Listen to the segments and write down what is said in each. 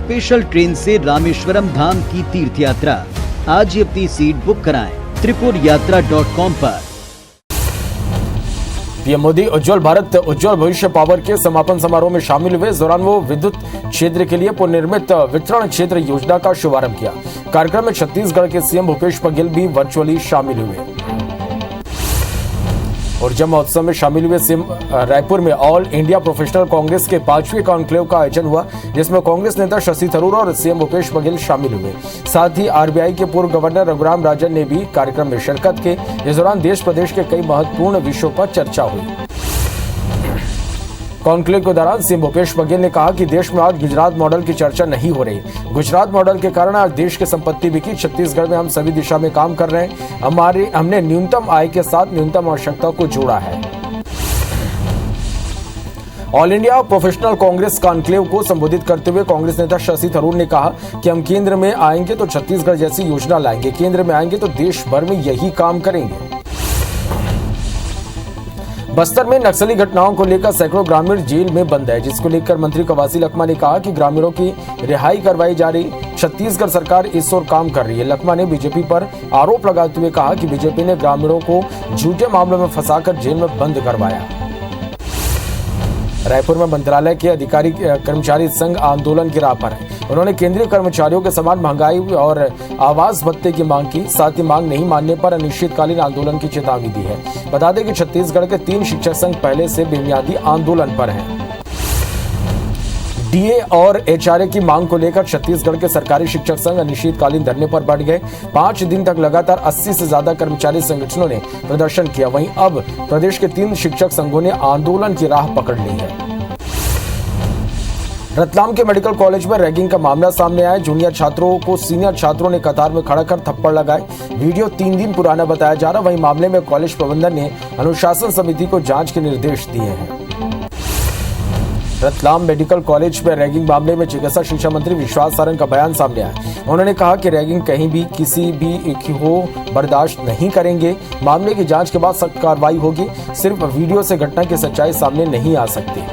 Special train से रामेश्वरम धाम की तीर्थ यात्रा। आज ही अपनी सीट बुक कराएं त्रिपुरयात्रा.com पर। पीएम मोदी उज्ज्वल भारत उज्ज्वल भविष्य पावर के समापन समारोह में शामिल हुए। इस दौरान वो विद्युत क्षेत्र के लिए पुनर्निर्मित वितरण क्षेत्र योजना का शुभारंभ किया। कार्यक्रम में छत्तीसगढ़ के सीएम भूपेश बघेल भी वर्चुअली शामिल हुए। ऊर्जा महोत्सव में शामिल हुए सीएम रायपुर में ऑल इंडिया प्रोफेशनल कांग्रेस के 5वें कॉन्क्लेव का आयोजन हुआ, जिसमें कांग्रेस नेता शशि थरूर और सीएम भूपेश बघेल शामिल हुए। साथ ही आरबीआई के पूर्व गवर्नर रघुराम राजन ने भी कार्यक्रम में शिरकत की। इस दौरान देश प्रदेश के कई महत्वपूर्ण विषयों पर चर्चा हुई। कॉन्क्लेव के दौरान सीएम भूपेश बघेल ने कहा कि देश में आज गुजरात मॉडल की चर्चा नहीं हो रही। गुजरात मॉडल के कारण आज देश की संपत्ति बिकी। छत्तीसगढ़ में हम सभी दिशा में काम कर रहे हैं। हमने न्यूनतम आय के साथ न्यूनतम आवश्यकता को जोड़ा है। All India professional Congress conclave को संबोधित करते हुए कांग्रेस नेता शशि थरूर ने कहा कि हम केंद्र में आएंगे तो छत्तीसगढ़ जैसी योजना लाएंगे, केंद्र में आएंगे तो देश भर में यही काम करेंगे। बस्तर में नक्सली घटनाओं को लेकर सैकड़ों ग्रामीण जेल में बंद है, जिसको लेकर मंत्री कवासी लखमा ने कहा कि ग्रामीणों की रिहाई करवाई जा रही। छत्तीसगढ़ सरकार इस ओर काम कर रही है। लखमा ने बीजेपी पर आरोप लगाते हुए कहा कि बीजेपी ने ग्रामीणों को झूठे मामलों में फंसाकर जेल में बंद करवाया। रायपुर में मंत्रालय के अधिकारी कर्मचारी संघ आंदोलन की राह पर है। उन्होंने केंद्रीय कर्मचारियों के समान महंगाई और आवास भत्ते की मांग की। साथ ही मांग नहीं मानने पर अनिश्चितकालीन आंदोलन की चेतावनी दी है। बता दें कि छत्तीसगढ़ के 3 शिक्षक संघ पहले से बेमियादी आंदोलन पर हैं। डीए और एचआरए की मांग को लेकर छत्तीसगढ़ के सरकारी शिक्षक संघ अनिश्चितकालीन धरने पर बढ़ गए। 5 दिन तक लगातार 80 से ज्यादा कर्मचारी संगठनों ने प्रदर्शन किया। वहीं अब प्रदेश के 3 शिक्षक संघों ने आंदोलन की राह पकड़ ली है। रतलाम के मेडिकल कॉलेज में रैगिंग का मामला सामने आया। जूनियर छात्रों को सीनियर छात्रों ने कतार में खड़ा कर थप्पड़ लगाए। वीडियो 3 दिन पुराना बताया जा रहा। वहीं मामले में कॉलेज प्रबंधन ने अनुशासन समिति को जांच के निर्देश दिए हैं। रतलाम मेडिकल कॉलेज में रैगिंग मामले में चिकित्सा शिक्षा मंत्री विश्वास सारंग का बयान सामने आया। उन्होंने कहा कि रैगिंग कहीं भी किसी भी की हो बर्दाश्त नहीं करेंगे। मामले की जांच के बाद सख्त कार्रवाई होगी। सिर्फ वीडियो से घटना की सच्चाई सामने नहीं आ सकती।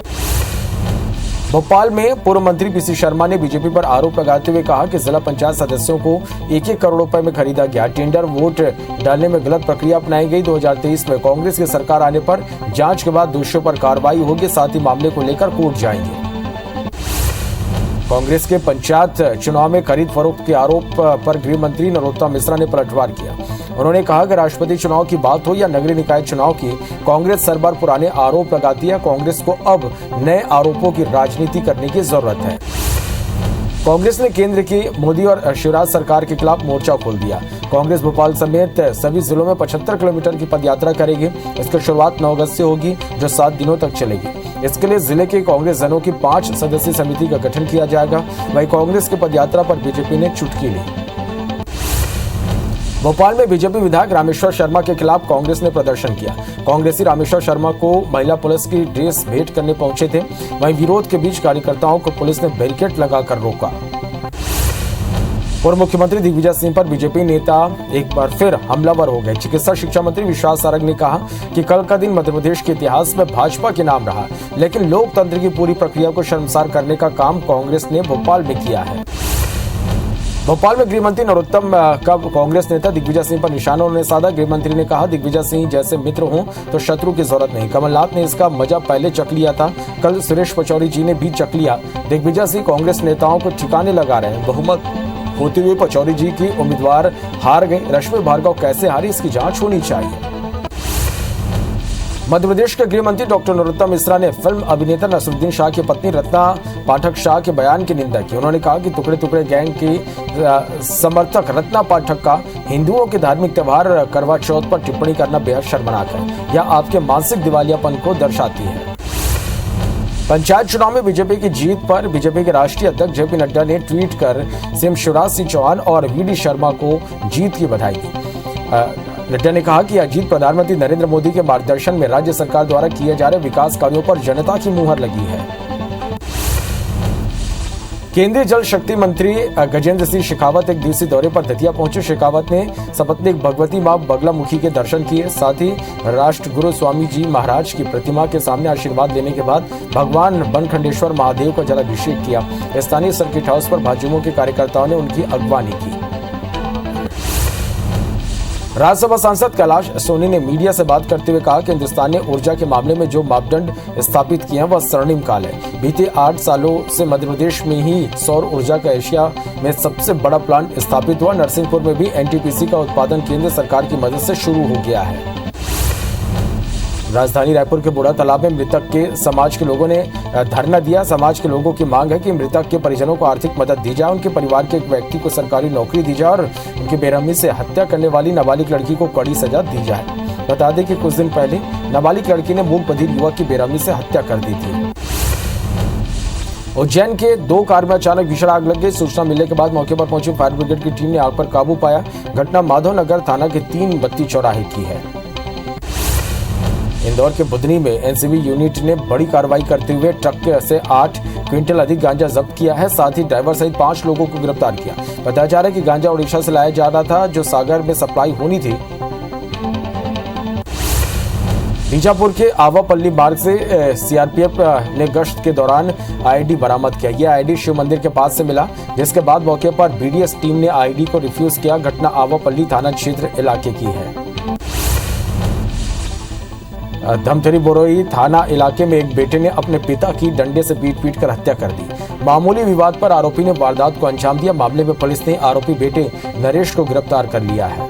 भोपाल में पूर्व मंत्री पीसी शर्मा ने बीजेपी पर आरोप लगाते हुए कहा कि जिला पंचायत सदस्यों को 1-1 करोड़ रुपए में खरीदा गया। टेंडर वोट डालने में गलत प्रक्रिया अपनाई गई। 2023 में कांग्रेस की सरकार आने पर जांच के बाद दोषियों पर कार्रवाई होगी। साथ ही मामले को लेकर कोर्ट जाएंगे। कांग्रेस के पंचायत चुनाव में खरीद फरोख्त के आरोप पर गृह मंत्री नरोत्तम मिश्रा ने पलटवार किया। उन्होंने कहा कि राष्ट्रपति चुनाव की बात हो या नगरीय निकाय चुनाव की, कांग्रेस हर बार पुराने आरोप लगाती है। कांग्रेस को अब नए आरोपों की राजनीति करने की जरूरत है। कांग्रेस ने केंद्र की मोदी और शिवराज सरकार के खिलाफ मोर्चा खोल दिया। कांग्रेस भोपाल समेत सभी जिलों में 75 किलोमीटर की पदयात्रा करेगी। इसकी शुरुआत 9 अगस्त से होगी, जो 7 दिनों तक चलेगी। इसके लिए जिले के कांग्रेस जनों की 5 सदस्यीय समिति का गठन किया जाएगा। वहीं कांग्रेस की पदयात्रा पर बीजेपी ने चुटकी ली। भोपाल में बीजेपी विधायक रामेश्वर शर्मा के खिलाफ कांग्रेस ने प्रदर्शन किया। कांग्रेसी रामेश्वर शर्मा को महिला पुलिस की ड्रेस भेंट करने पहुंचे थे। वहीं विरोध के बीच कार्यकर्ताओं को पुलिस ने बैरिकेड लगाकर रोका। पूर्व मुख्यमंत्री दिग्विजय सिंह पर बीजेपी नेता एक बार फिर हमलावर हो गए। चिकित्सा शिक्षा मंत्री विश्वास सारंग ने कहा कि कल का दिन मध्य प्रदेश के इतिहास में भाजपा के नाम रहा, लेकिन लोकतंत्र की पूरी प्रक्रिया को शर्मसार करने का काम कांग्रेस ने भोपाल में किया है। भोपाल में गृह मंत्री नरोत्तम का कांग्रेस नेता दिग्विजय सिंह पर निशाना उन्होंने साधा। गृह मंत्री ने कहा, दिग्विजय सिंह जैसे मित्र हों तो शत्रु की जरूरत नहीं। कमलनाथ ने इसका मजा पहले चख लिया था, कल सुरेश पचौरी जी ने भी चख लिया। दिग्विजय सिंह कांग्रेस नेताओं को ठिकाने लगा रहे हैं। बहुमत होते हुए पचौरी जी की उम्मीदवार हार गए। रश्मि भार्गव कैसे हारी, इसकी जांच होनी चाहिए। मध्य प्रदेश के गृह मंत्री डॉक्टर नरोत्तम मिश्रा ने फिल्म अभिनेता नसरुद्दीन शाह की पत्नी रत्ना पाठक शाह के बयान की निंदा की। उन्होंने कहा कि टुकड़े टुकड़े गैंग की समर्थक रत्ना पाठक का हिंदुओं के धार्मिक त्योहार करवा चौथ पर टिप्पणी करना बेहद शर्मनाक है। यह आपके मानसिक दिवालियापन को दर्शाती है। पंचायत चुनाव में बीजेपी की जीत पर बीजेपी के राष्ट्रीय अध्यक्ष जेपी नड्डा ने ट्वीट कर सीएम शिवराज सिंह चौहान और वीडी शर्मा को जीत की बधाई दी। नड्डा ने कहा कि यह जीत प्रधानमंत्री नरेंद्र मोदी के मार्गदर्शन में राज्य सरकार द्वारा किए जा रहे विकास कार्यों पर जनता की मुहर लगी है। केंद्रीय जल शक्ति मंत्री गजेंद्र सिंह शेखावत एक दिवसीय दौरे पर दतिया पहुंचे। शेखावत ने सपत्नीक भगवती मां बगलामुखी के दर्शन किए। साथ ही राष्ट्रगुरु स्वामी जी महाराज की प्रतिमा के सामने आशीर्वाद लेने के बाद भगवान बनखंडेश्वर महादेव का जलाभिषेक किया। स्थानीय सर्किट हाउस पर भाजयुमो के कार्यकर्ताओं ने उनकी अगवानी की। राज्यसभा सांसद कैलाश सोनी ने मीडिया से बात करते हुए कहा कि हिंदुस्तान ने ऊर्जा के मामले में जो मापदंड स्थापित किए हैं वह स्वर्णिम काल है। बीते 8 सालों से मध्य प्रदेश में ही सौर ऊर्जा का एशिया में सबसे बड़ा प्लांट स्थापित हुआ। नरसिंहपुर में भी एनटीपीसी का उत्पादन केंद्र सरकार की मदद से शुरू हो गया है। राजधानी रायपुर के बूढ़ा तालाब में मृतक के समाज के लोगों ने धरना दिया। समाज के लोगों की मांग है कि मृतक के परिजनों को आर्थिक मदद दी जाए, उनके परिवार के एक व्यक्ति को सरकारी नौकरी दी जाए और उनकी बेरहमी से हत्या करने वाली नाबालिग लड़की को कड़ी सजा दी जाए। बता दें कि कुछ दिन पहले नाबालिग लड़की ने मूक बधिर युवक की बेरहमी से हत्या कर दी थी। उज्जैन के 2 कार में अचानक भीषण आग लग गई। सूचना मिलने के बाद मौके पर पहुंची फायर ब्रिगेड की टीम ने आग पर काबू पाया। घटना माधवनगर थाना के 3 बत्ती चौराहे की है। इंदौर के बुधनी में एनसीबी यूनिट ने बड़ी कार्रवाई करते हुए ट्रक से 8 क्विंटल अधिक गांजा जब्त किया है। साथ ही ड्राइवर सहित 5 लोगों को गिरफ्तार किया। बताया जा रहा है कि गांजा उड़ीसा से लाया जा रहा था, जो सागर में सप्लाई होनी थी। बीजापुर के आवापल्ली मार्ग से सीआरपीएफ ने गश्त के दौरान आईडी बरामद किया। यह आईडी शिव मंदिर के पास से मिला, जिसके बाद मौके पर बीडीएस टीम ने आईडी को रिफ्यूज किया। घटना आवापल्ली थाना क्षेत्र इलाके की है। धमतरी बोरोई थाना इलाके में एक बेटे ने अपने पिता की डंडे से पीट कर हत्या कर दी। मामूली विवाद पर आरोपी ने वारदात को अंजाम दिया। मामले में पुलिस ने आरोपी बेटे नरेश को गिरफ्तार कर लिया है।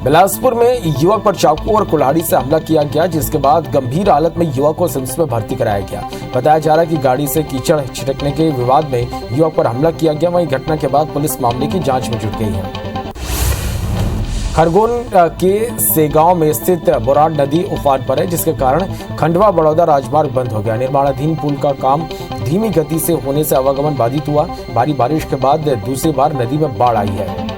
बिलासपुर में युवक पर चाकू और कुल्हाड़ी से हमला किया गया, जिसके बाद गंभीर हालत में युवक को सिम्स में भर्ती कराया गया। बताया जा रहा है कि गाड़ी से कीचड़ छिड़कने के विवाद में युवक पर हमला किया गया। वहीं घटना के बाद पुलिस मामले की जांच में जुट गई है। खरगोन के सेगांव में स्थित बोराड नदी उफान पर है, जिसके कारण खंडवा बड़ौदा राजमार्ग बंद हो गया। निर्माणाधीन पुल का काम धीमी गति से होने से आवागमन बाधित हुआ। भारी बारिश के बाद दूसरी बार नदी में बाढ़ आई है।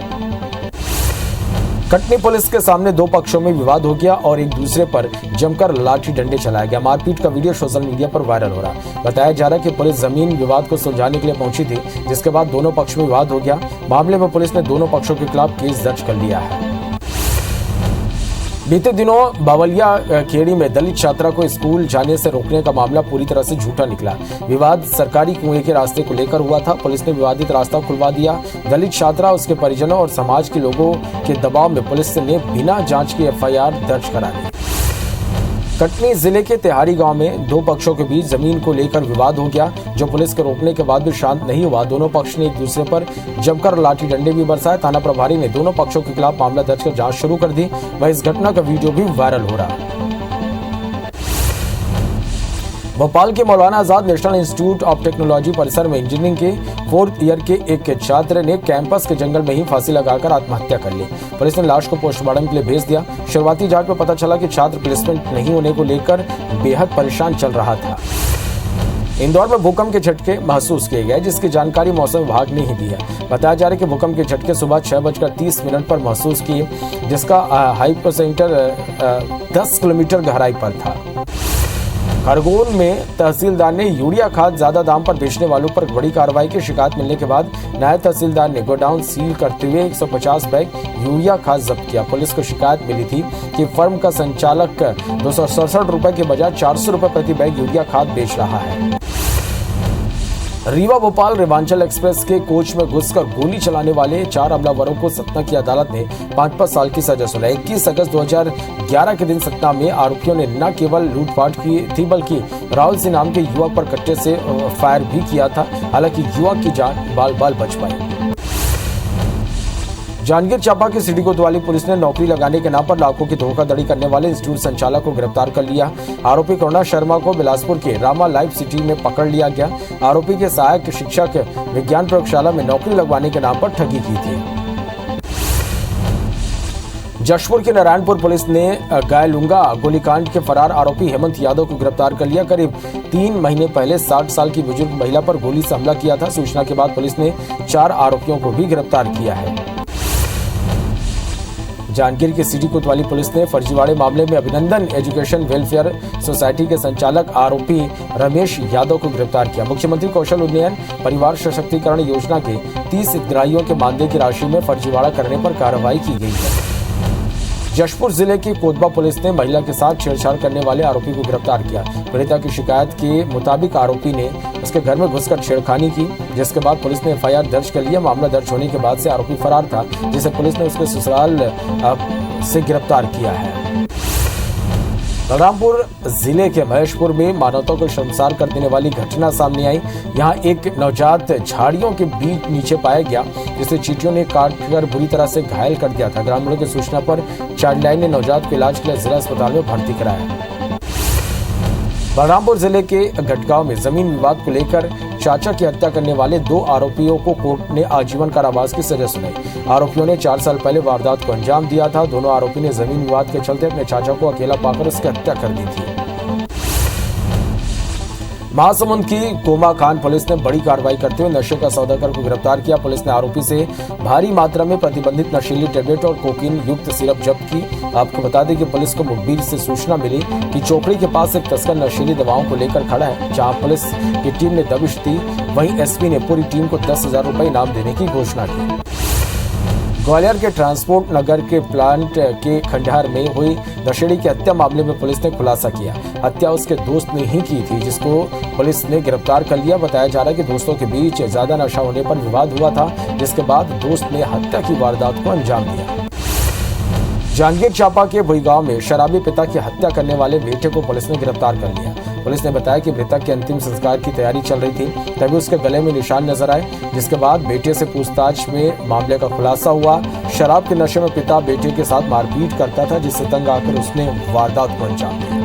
कटनी पुलिस के सामने 2 पक्षों में विवाद हो गया और एक दूसरे पर जमकर लाठी डंडे चलाया गया। मारपीट का वीडियो सोशल मीडिया पर वायरल हो रहा। बताया जा रहा है कि पुलिस जमीन विवाद को सुलझाने के लिए पहुंची थी, जिसके बाद दोनों पक्ष में विवाद हो गया। मामले में पुलिस ने दोनों पक्षों के खिलाफ केस दर्ज कर लिया है। बीते दिनों बावलिया खेड़ी में दलित छात्रा को स्कूल जाने से रोकने का मामला पूरी तरह से झूठा निकला। विवाद सरकारी कुएं के रास्ते को लेकर हुआ था। पुलिस ने विवादित रास्ता खुलवा दिया। दलित छात्रा, उसके परिजनों और समाज के लोगों के दबाव में पुलिस ने बिना जांच के एफआईआर दर्ज करा दी। कटनी जिले के तिहारी गांव में 2 पक्षों के बीच जमीन को लेकर विवाद हो गया, जो पुलिस के रोकने के बाद भी शांत नहीं हुआ। दोनों पक्ष ने एक दूसरे पर जमकर लाठी डंडे भी बरसाए। थाना प्रभारी ने दोनों पक्षों के खिलाफ मामला दर्ज कर जांच शुरू कर दी। वहीं इस घटना का वीडियो भी वायरल हो रहा। भोपाल के Maulana Azad national institute of technology परिसर में इंजीनियरिंग के 4th ईयर के एक छात्र ने कैंपस के जंगल में ही फांसी लगाकर आत्महत्या कर ली। पुलिस ने लाश को पोस्टमार्टम के लिए भेज दिया। शुरुआती जांच में पता चला कि छात्र प्लेसमेंट नहीं होने को लेकर बेहद परेशान चल रहा था। इंदौर में भूकंप के झटके महसूस किए गए, जिसकी जानकारी मौसम विभाग ने ही दी है। बताया जा रहा है कि भूकंप के झटके सुबह 6:30 पर महसूस किए, जिसका हाइपोसेंटर 10 किलोमीटर गहराई पर था। खरगोन में तहसीलदार ने यूरिया खाद ज्यादा दाम पर बेचने वालों पर बड़ी कार्रवाई की। शिकायत मिलने के बाद नायब तहसीलदार ने गोडाउन सील करते हुए 150 बैग यूरिया खाद जब्त किया। पुलिस को शिकायत मिली थी कि फर्म का संचालक 267 रुपए के बजाय 400 रुपए प्रति बैग यूरिया खाद बेच रहा है। रीवा भोपाल रेवांचल एक्सप्रेस के कोच में घुसकर गोली चलाने वाले 4 हमलावरों को सतना की अदालत ने 5 साल की सजा सुनाई। 21 अगस्त 2011 के दिन सतना में आरोपियों ने न केवल लूटपाट की थी, बल्कि राहुल सिंह नाम के युवक पर कट्टे से फायर भी किया था। हालांकि युवक की जान बाल बाल बच पाई। जांजगीर चांपा की सिटी कोतवाली पुलिस ने नौकरी लगाने के नाम पर लाखों की धोखाधड़ी करने वाले इंस्टीट्यूट संचालक को गिरफ्तार कर लिया। आरोपी करुणा शर्मा को बिलासपुर के रामा लाइफ सिटी में पकड़ लिया गया। आरोपी के सहायक शिक्षक विज्ञान प्रयोगशाला में नौकरी लगवाने के नाम पर ठगी की थी। जशपुर के नारायणपुर पुलिस ने गायलुंगा गोलीकांड के फरार आरोपी हेमंत यादव को गिरफ्तार कर लिया। करीब 3 महीने पहले 60 साल की बुजुर्ग महिला पर गोली से हमला किया था। सूचना के बाद पुलिस ने 4 आरोपियों को भी गिरफ्तार किया है। जांजगीर की सिटी कोतवाली पुलिस ने फर्जीवाड़े मामले में अभिनंदन एजुकेशन वेलफेयर सोसाइटी के संचालक आरोपी रमेश यादव को गिरफ्तार किया। मुख्यमंत्री कौशल उन्नयन परिवार सशक्तिकरण योजना के 30 हितग्राहियों के मानदेय की राशि में फर्जीवाड़ा करने पर कार्रवाई की गई है। जशपुर जिले की कोतबा पुलिस ने महिला के साथ छेड़छाड़ करने वाले आरोपी को गिरफ्तार किया। पीड़िता की शिकायत के मुताबिक आरोपी ने उसके घर में घुसकर छेड़खानी की, जिसके बाद पुलिस ने एफआईआर दर्ज कर लिया। मामला दर्ज होने के बाद से आरोपी फरार था, जिसे पुलिस ने उसके ससुराल से गिरफ्तार किया है। बलरामपुर जिले के महेशपुर में मानवता को शर्मसार कर देने वाली घटना सामने आई। यहां एक नवजात झाड़ियों के बीच नीचे पाया गया, जिसे चींटियों ने काटकर बुरी तरह से घायल कर दिया था। ग्रामीणों की सूचना पर चाइल्ड लाइन ने नवजात को इलाज के लिए जिला अस्पताल में भर्ती कराया। बलरामपुर जिले के गटगांव में जमीन विवाद को लेकर चाचा की हत्या करने वाले 2 आरोपियों को कोर्ट ने आजीवन कारावास की सजा सुनाई। आरोपियों ने 4 साल पहले वारदात को अंजाम दिया था। दोनों आरोपी ने जमीन विवाद के चलते अपने चाचा को अकेला पाकर उसकी हत्या कर दी थी। महासमुंद की कोमा खान पुलिस ने बड़ी कार्रवाई करते हुए नशे का सौदागर को गिरफ्तार किया। पुलिस ने आरोपी से भारी मात्रा में प्रतिबंधित नशीली टेबलेट और कोकीन युक्त सिरप जब्त की। आपको बता दें कि पुलिस को मुखबिर से सूचना मिली कि चोपड़ी के पास एक तस्कर नशीली दवाओं को लेकर खड़ा है। जहां पुलिस की टीम ने दबिश दी, वहीं एसपी ने पूरी टीम को 10,000 रुपए इनाम देने की घोषणा की। ग्वालियर के ट्रांसपोर्ट नगर के प्लांट के खंडहर में हुई दशहरी की हत्या मामले में पुलिस ने खुलासा किया। हत्या उसके दोस्त ने ही की थी, जिसको पुलिस ने गिरफ्तार कर लिया। बताया जा रहा है कि दोस्तों के बीच ज्यादा नशा होने पर विवाद हुआ था, जिसके बाद दोस्त ने हत्या की वारदात को अंजाम दिया। जांजगीर चांपा के वही गांव में शराबी पिता की हत्या करने वाले बेटे को पुलिस ने गिरफ्तार कर लिया। पुलिस ने बताया कि मृतक के अंतिम संस्कार की तैयारी चल रही थी, तभी उसके गले में निशान नजर आए, जिसके बाद बेटे से पूछताछ में मामले का खुलासा हुआ। शराब के नशे में पिता बेटे के साथ मारपीट करता था, जिससे तंग आकर उसने वारदात को अंजाम दिया।